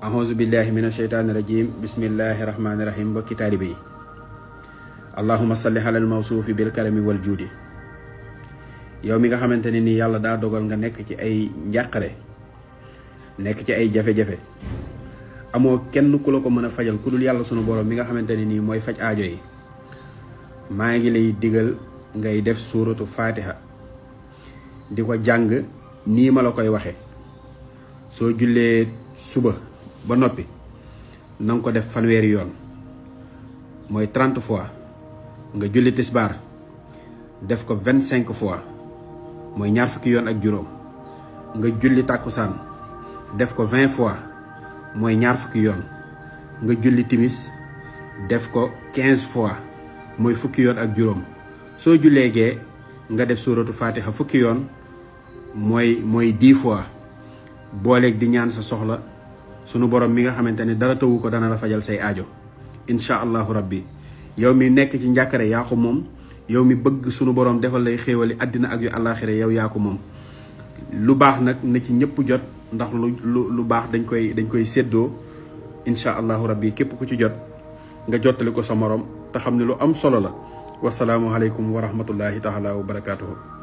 ahousu billahi min asheytaani rajim bismillahi rahmaani rahim mbokki taalibe yi allahuma salli alal mawsuufi bil karami wal juudi. yow mi nga xamante ne nii yàlla daa dogal nga nekk ci ay njàqare nekk ci ay jafe-jafe amoo kenn ku la ko mën a fajal ku dul yàlla sunu borom mi nga xamante ne nii mooy faj aajo yi, maa ngi lay digal ngay def suuratu fatiha di ko jàng nii ma la koy waxe. soo jullee suba ba noppi na nga ko def fanweeri yoon mooy 30 fois. nga julli tisbaar def ko 25 fois mooy ñaar fukki yoon ak juróom. nga julli tàkkusaan def ko 20 fois mooy ñaar fukki yoon. nga julli timis def ko 15 fois mooy fukki yoon ak juróom. soo jullee gee nga def suuratu fatiha fukki yoon mooy 10 fois. booleeg di ñaan sa soxla sunu borom mi nga xamante ne dara tawu ko dana la fajal say aajo incha allahu rabbi. yow mi nekk ci njàkkare yaa ko moom, yow mi bëgg sunu borom defal lay xéewali àddina ak yu àllaaxira yow yaa ko moom. lu baax nag na ci ñëpp jot ndax lu baax dañ koy séddoo incha allahu rabbi. képp ku ci jot nga jottali ko sa morom te xam ne lu am solo la. wasalaamualeykum wa rahmatullahi taala wa barakaatuhu.